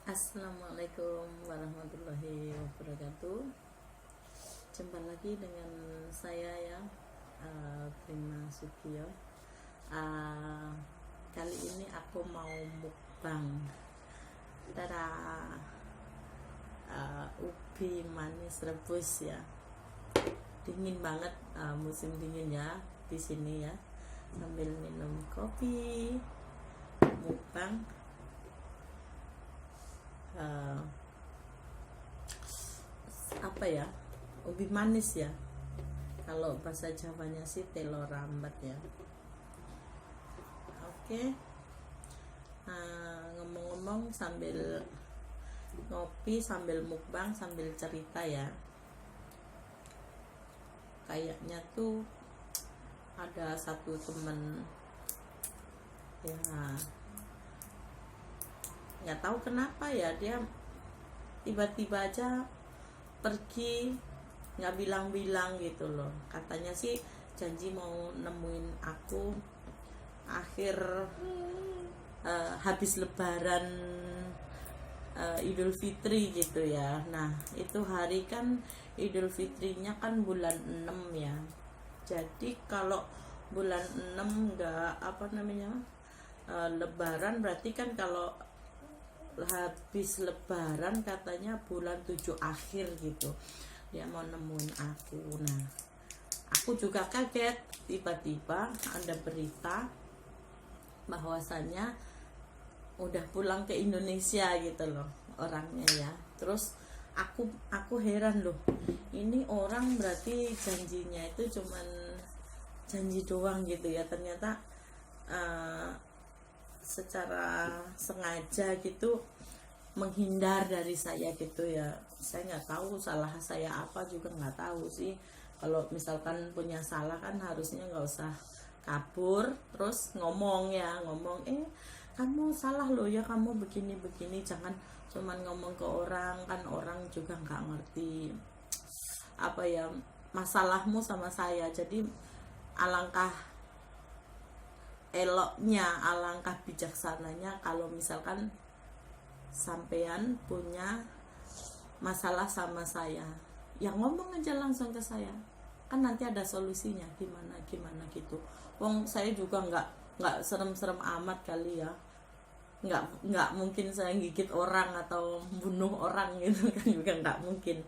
Assalamualaikum warahmatullahi wabarakatuh. Jumpa lagi dengan saya ya, Prima Sukiyo. Kali ini aku mau mukbang tada ubi manis rebus ya. Dingin banget, musim dingin ya di sini ya. Sambil minum kopi, mukbang. Apa ya, ubi manis ya, kalau bahasa Jawanya sih telo rambat ya. Oke. Ngomong-ngomong sambil ngopi, sambil mukbang, sambil cerita ya, kayaknya tuh ada satu temen ya, nggak tahu kenapa ya, dia tiba-tiba aja pergi, nggak bilang-bilang gitu loh. Katanya sih janji mau nemuin aku akhir habis lebaran Idul Fitri gitu ya. Nah itu hari kan Idul Fitrinya kan bulan 6 ya. Jadi kalau bulan 6 nggak lebaran, berarti kan kalau habis lebaran katanya bulan 7 akhir gitu dia mau nemuin aku. Nah aku juga kaget, tiba-tiba ada berita bahwasannya udah pulang ke Indonesia gitu loh orangnya ya. Terus aku heran loh, ini orang berarti janjinya itu cuman janji doang gitu ya, ternyata secara sengaja gitu menghindar dari saya gitu ya. Saya nggak tahu salah saya apa, juga nggak tahu sih. Kalau misalkan punya salah kan harusnya nggak usah kabur terus ngomong ya, kamu salah loh ya, kamu begini, jangan cuman ngomong ke orang, kan orang juga nggak ngerti apa ya masalahmu sama saya. Jadi alangkah eloknya, alangkah bijaksananya kalau misalkan sampean punya masalah sama saya, ya ngomong aja langsung ke saya, kan nanti ada solusinya gimana gitu. Wong saya juga nggak serem-serem amat kali ya, nggak mungkin saya gigit orang atau bunuh orang gitu kan, juga nggak mungkin.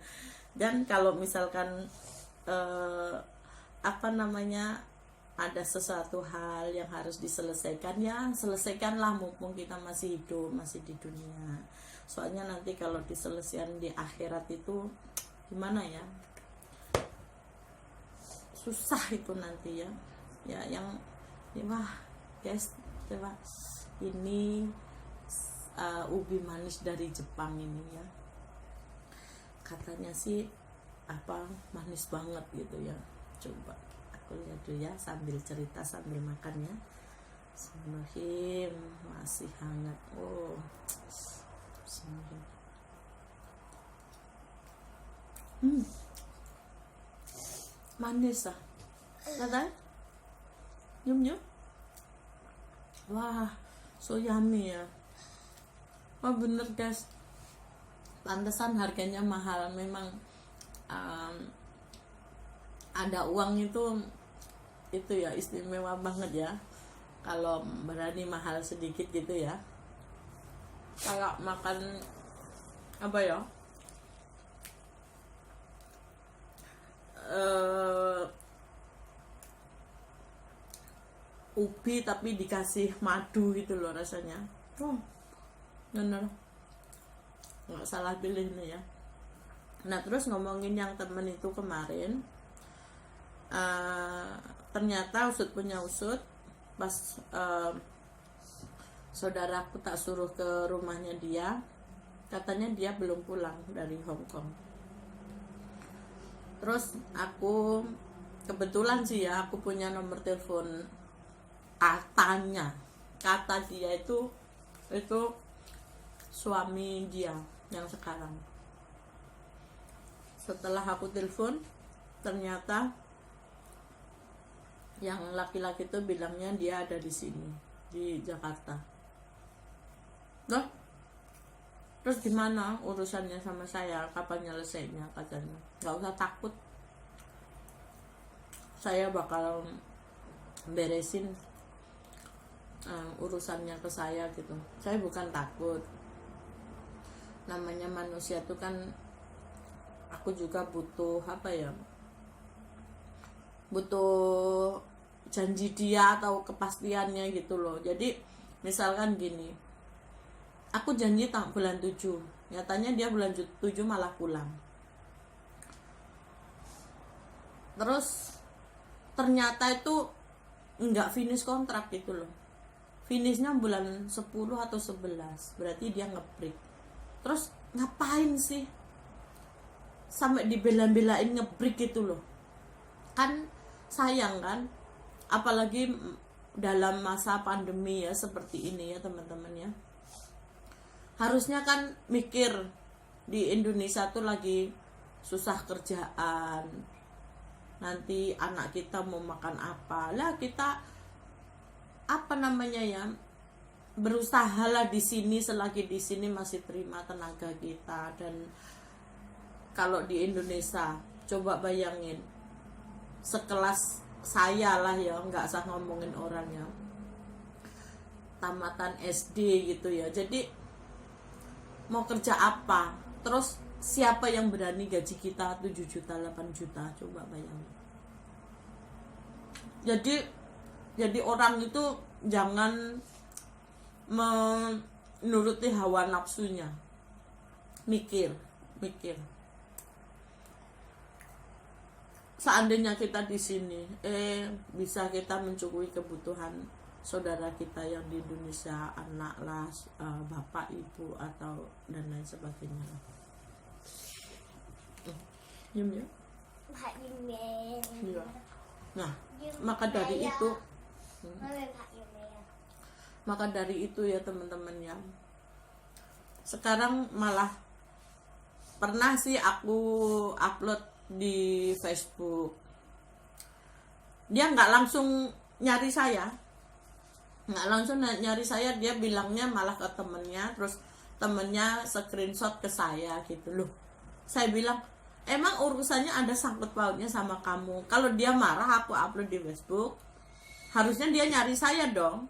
Dan kalau misalkan ada sesuatu hal yang harus diselesaikan, ya selesaikanlah mumpung kita masih hidup, masih di dunia. Soalnya nanti kalau diselesaikan di akhirat itu gimana ya, susah itu nanti ya. Yang wah guys, coba ini ubi manis dari Jepang ini ya, katanya sih manis banget gitu ya. Coba aku lihat dulu ya, sambil cerita sambil makan ya. Bismillahirrahmanirrahim, masih hangat. Oh, Bismillahirrahmanirrahim. Manis ah, katanya nyum. Wah, so yummy ya. Wah bener guys, pantesan harganya mahal memang. Ada uang itu ya istimewa banget ya, kalau berani mahal sedikit gitu ya. Kalau makan ubi tapi dikasih madu gitu loh rasanya. Bener nggak salah pilih nih ya. Nah terus ngomongin yang temen itu kemarin, ternyata usut punya usut, pas saudaraku tak suruh ke rumahnya dia, katanya dia belum pulang dari Hong Kong. Terus aku kebetulan sih ya, aku punya nomor telepon, kata dia itu suami dia yang sekarang. Setelah aku telepon, ternyata yang laki-laki itu bilangnya dia ada di sini, di Jakarta. Loh, Terus gimana urusannya sama saya, kapan nyelesainya, katanya nggak usah takut, saya bakal beresin urusannya ke saya gitu. Saya bukan takut, namanya manusia tuh kan, aku juga butuh apa ya, butuh janji dia atau kepastiannya gitu loh. Jadi misalkan gini, aku janji bulan 7, nyatanya dia bulan 7 malah pulang. Terus ternyata itu nggak finish kontrak gitu loh, finishnya bulan 10 atau 11, berarti dia nge-break. Terus ngapain sih sampai dibela-belain nge-break gitu loh, kan sayang kan, apalagi dalam masa pandemi ya seperti ini ya teman-teman ya. Harusnya kan mikir, di Indonesia tuh lagi susah kerjaan, nanti anak kita mau makan apa lah, kita apa namanya ya, berusaha lah di sini, selagi di sini masih terima tenaga kita. Dan kalau di Indonesia coba bayangin, sekelas saya lah ya, nggak usah ngomongin orangnya, tamatan SD gitu ya, jadi mau kerja apa, terus siapa yang berani gaji kita 7 juta 8 juta, coba bayangin. Jadi orang itu jangan menuruti hawa nafsunya, mikir. Seandainya kita di sini, bisa kita mencukupi kebutuhan saudara kita yang di Indonesia, anak lah, bapak, ibu, atau dan lain sebagainya. Ya. Nah, maka dari itu ya teman-teman ya. Sekarang malah pernah sih aku upload di Facebook, dia nggak langsung nyari saya, dia bilangnya malah ke temennya, terus temennya screenshot ke saya gitu loh. Saya bilang, emang urusannya ada sangkut pautnya sama kamu? Kalau dia marah aku upload di Facebook, harusnya dia nyari saya dong.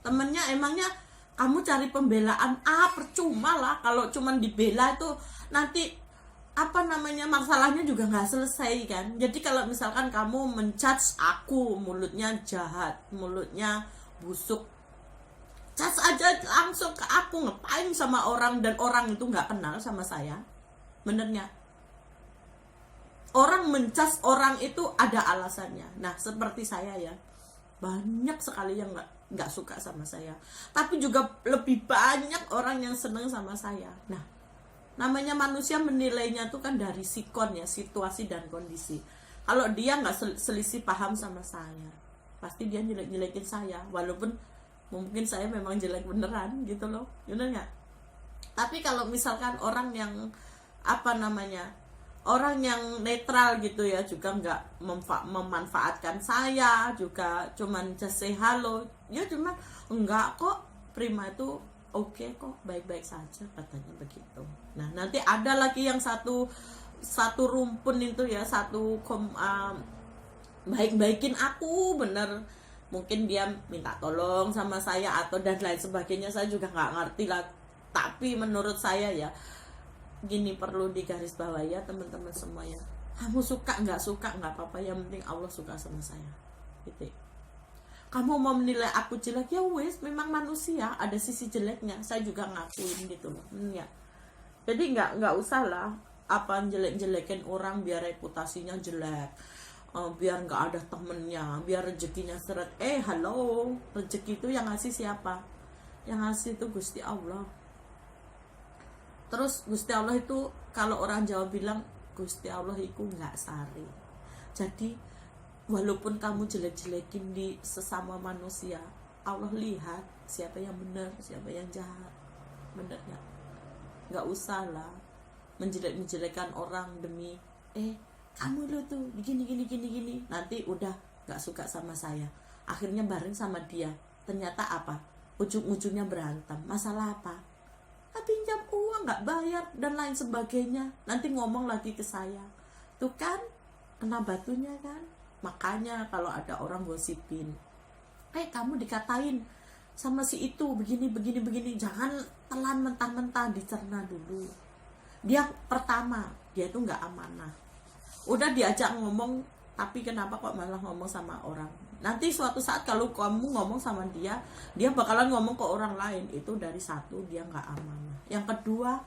Temennya, emangnya kamu cari pembelaan? Percuma lah, kalau cuman dibela itu nanti apa namanya, masalahnya juga nggak selesai kan. Jadi kalau misalkan kamu menjudge aku, mulutnya jahat, mulutnya busuk, judge aja langsung ke aku, ngapain sama orang, dan orang itu nggak kenal sama saya. Benernya orang menjudge orang itu ada alasannya. Nah seperti saya ya, banyak sekali yang nggak suka sama saya, tapi juga lebih banyak orang yang seneng sama saya. Nah namanya manusia menilainya tuh kan dari sikon ya, situasi dan kondisi. Kalau dia nggak selisih paham sama saya, pasti dia jelek-jelekin saya, walaupun mungkin saya memang jelek beneran gitu loh, bener nggak? Tapi kalau misalkan orang yang apa namanya, orang yang netral gitu ya, juga nggak memanfaatkan saya, juga cuman just say halo, ya cuman enggak kok, Prima itu oke kok, baik-baik saja, katanya begitu. Nah nanti ada lagi yang satu rumpun itu ya, baik-baikin aku bener, mungkin dia minta tolong sama saya atau dan lain sebagainya, saya juga nggak ngerti lah. Tapi menurut saya ya, gini perlu digarisbawahi ya teman-teman semua ya, kamu suka nggak apa-apa, yang penting Allah suka sama saya gitu. Kamu mau menilai aku jelek, ya wes, memang manusia ada sisi jeleknya, saya juga ngakuin gitu loh ya. Jadi nggak usah lah apa jelek-jelekin orang biar reputasinya jelek, biar nggak ada temennya, biar rezekinya seret. Halo, rezeki itu yang ngasih siapa? Yang ngasih itu Gusti Allah. Terus Gusti Allah itu, kalau orang Jawa bilang Gusti Allah itu nggak sari. Jadi walaupun kamu jelek-jelekin di sesama manusia, Allah lihat siapa yang benar, siapa yang jahat. Benernya nggak usah lah menjelek-menjelekan orang demi kamu lo tuh gini, nanti udah nggak suka sama saya, akhirnya bareng sama dia, ternyata apa, ujung-ujungnya berantem. Masalah apa? pinjam uang nggak bayar dan lain sebagainya, nanti ngomong lagi ke saya, tuh kan kena batunya kan. Makanya kalau ada orang gosipin, kamu dikatain sama si itu begini, jangan telan mentah-mentah, dicerna dulu. Dia pertama, dia tuh nggak amanah. Udah diajak ngomong, tapi kenapa kok malah ngomong sama orang? Nanti suatu saat kalau kamu ngomong sama dia, dia bakalan ngomong ke orang lain. Itu dari satu, dia nggak amanah. Yang kedua,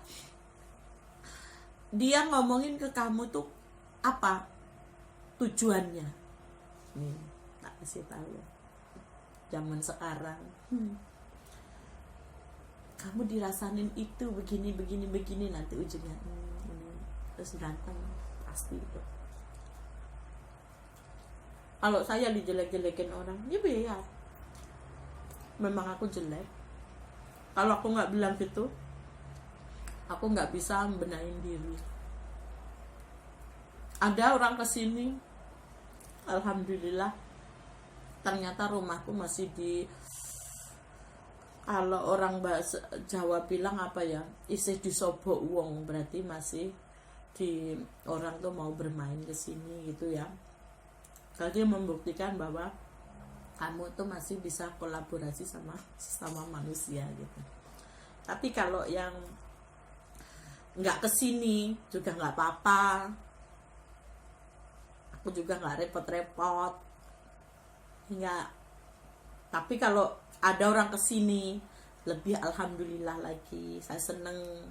dia ngomongin ke kamu tuh apa tujuannya? Nih, tak kasih tahu ya. Zaman sekarang, kamu dirasain itu begini, nanti ujungnya ini terus ganteng pasti itu. Kalau saya dijelek-jelekin orang, ya memang aku jelek. Kalau aku nggak bilang gitu, aku nggak bisa membenahin diri. Ada orang kesini, alhamdulillah, ternyata rumahku masih di, kalau orang bahasa Jawa bilang apa ya, isih disobok uang, berarti masih di, orang tuh mau bermain ke sini gitu ya. Jadi membuktikan bahwa kamu tuh masih bisa kolaborasi sama manusia gitu. Tapi kalau yang nggak kesini juga nggak apa-apa, aku juga nggak repot-repot, nggak. Tapi kalau ada orang kesini, lebih alhamdulillah lagi. Saya seneng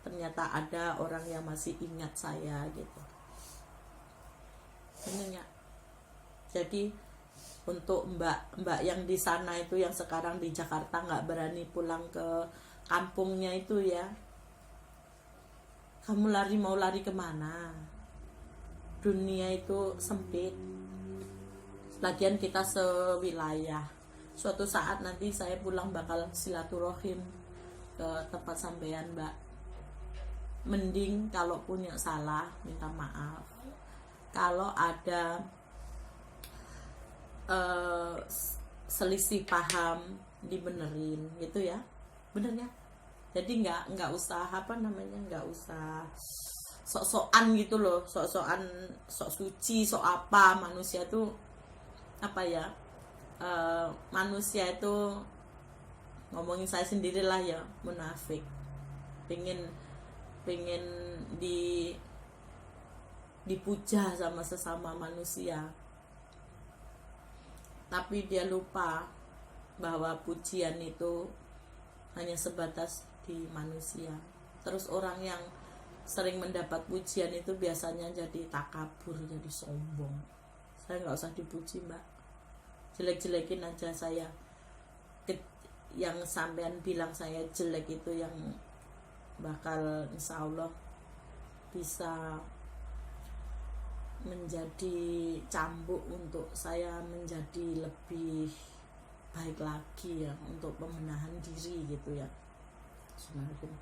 ternyata ada orang yang masih ingat saya gitu. Seneng ya. Jadi untuk mbak yang di sana itu, yang sekarang di Jakarta nggak berani pulang ke kampungnya itu ya, kamu mau lari kemana? Dunia itu sempit. Lagian kita sewilayah. Suatu saat nanti saya pulang bakal silaturahim ke tempat sampean, mbak. Mending kalau punya salah minta maaf. Kalau ada selisih paham dibenerin gitu ya, bener ya. Jadi nggak usah nggak usah sok-sokan gitu loh, sok-sokan, sok suci, sok apa. Manusia tuh apa ya, manusia itu, ngomongin saya sendirilah ya, munafik, pengen dipuja sama sesama manusia, tapi dia lupa bahwa pujian itu hanya sebatas di manusia. Terus orang yang sering mendapat pujian itu biasanya jadi takabur, jadi sombong. Saya nggak usah dipuji, mbak, jelek-jelekin aja saya. Yang sampean bilang saya jelek itu yang bakal insya Allah bisa menjadi cambuk untuk saya menjadi lebih baik lagi ya, untuk pembenahan diri gitu ya. Semakin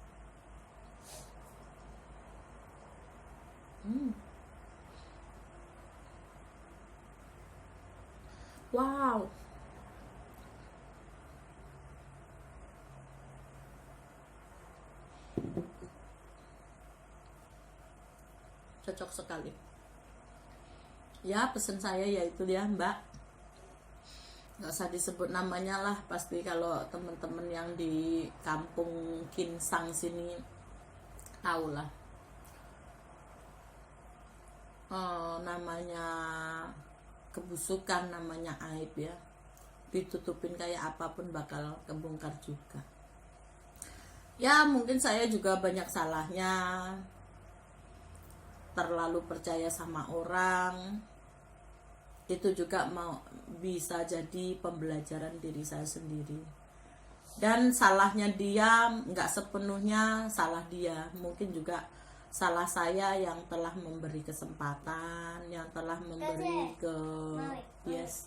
wow, cocok sekali ya. Pesan saya yaitu ya, mbak, nggak usah disebut namanya lah, pasti kalau teman-teman yang di kampung Kinsang sini tahu lah. Namanya kebusukan, namanya aib ya, ditutupin kayak apapun bakal kebongkar juga ya. Mungkin saya juga banyak salahnya, terlalu percaya sama orang. Itu juga bisa jadi pembelajaran diri saya sendiri. Dan salahnya dia nggak sepenuhnya salah dia, mungkin juga salah saya yang telah memberi kesempatan, yang telah memberi ke yes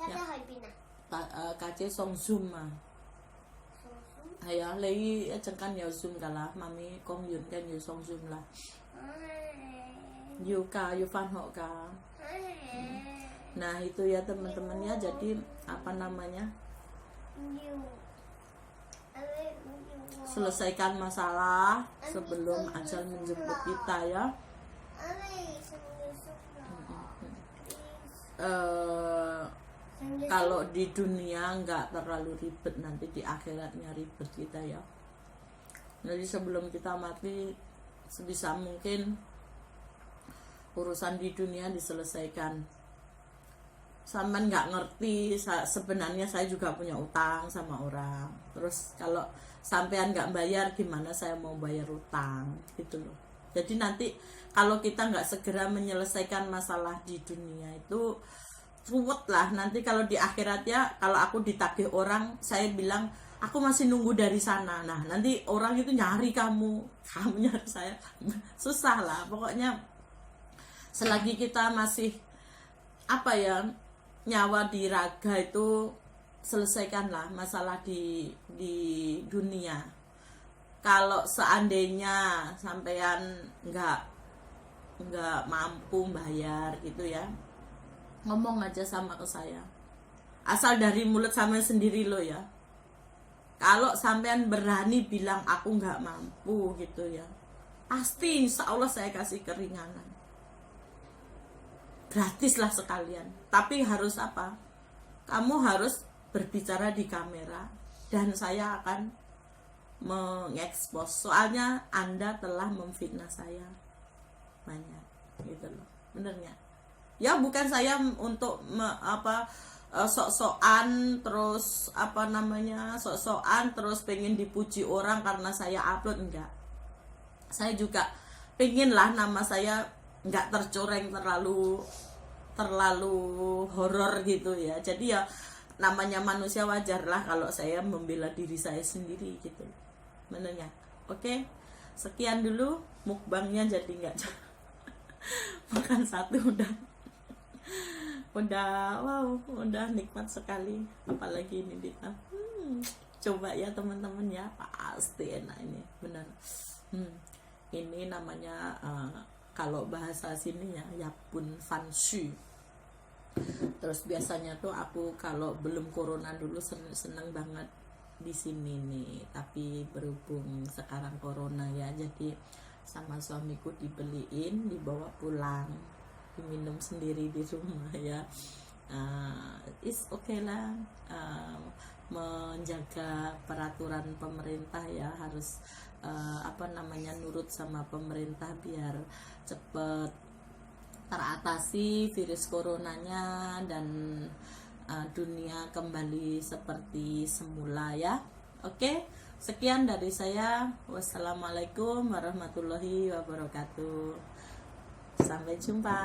ya, kace song zoom mah ya lagi cengkan ya zoom kalah mami kong yun kan yu song zoom lah yu ka yu fan ho ka. Nah itu ya teman-teman ya, jadi apa namanya, selesaikan masalah sebelum ajal menjemput kita ya. Kalau di dunia nggak terlalu ribet, nanti di akhiratnya ribet kita ya. Jadi sebelum kita mati sebisa mungkin urusan di dunia diselesaikan. Sampean nggak ngerti, sebenarnya saya juga punya utang sama orang. Terus kalau sampean nggak bayar, gimana saya mau bayar utang gitu loh. Jadi nanti kalau kita nggak segera menyelesaikan masalah di dunia itu ruwet lah. Nanti kalau di akhirat ya, kalau aku ditagih orang, saya bilang aku masih nunggu dari sana. Nah nanti orang itu nyari kamu nyari saya, susah lah. Pokoknya selagi kita masih nyawa di raga itu, selesaikanlah masalah di dunia. Kalau seandainya sampean nggak mampu bayar gitu ya, ngomong aja sama ke saya, asal dari mulut sampean sendiri lo ya. Kalau sampean berani bilang aku nggak mampu gitu ya, pasti insya Allah saya kasih keringanan, gratis lah sekalian. Tapi harus apa? Kamu harus berbicara di kamera dan saya akan mengekspos. Soalnya Anda telah memfitnah saya banyak gitu loh. Benernya. Ya bukan saya untuk sok-sokan terus sok-sokan terus pengen dipuji orang karena saya upload, enggak. Saya juga pengen lah nama saya nggak tercoreng terlalu horor gitu ya. Jadi ya namanya manusia, wajar lah kalau saya membela diri saya sendiri gitu menurutnya. Oke, sekian dulu mukbangnya, jadi nggak makan satu udah nikmat sekali, apalagi ini kita coba ya teman-teman ya, pasti enak ini benar. Ini namanya kalau bahasa sini ya pun fansu. Terus biasanya tuh aku kalau belum corona dulu seneng banget di sini nih, tapi berhubung sekarang corona ya, jadi sama suamiku dibeliin, dibawa pulang, diminum sendiri di rumah ya. Is okay lah, menjaga peraturan pemerintah ya, harus nurut sama pemerintah biar cepet teratasi virus coronanya dan dunia kembali seperti semula ya. Oke, sekian dari saya. Wassalamualaikum warahmatullahi wabarakatuh. Sampai jumpa.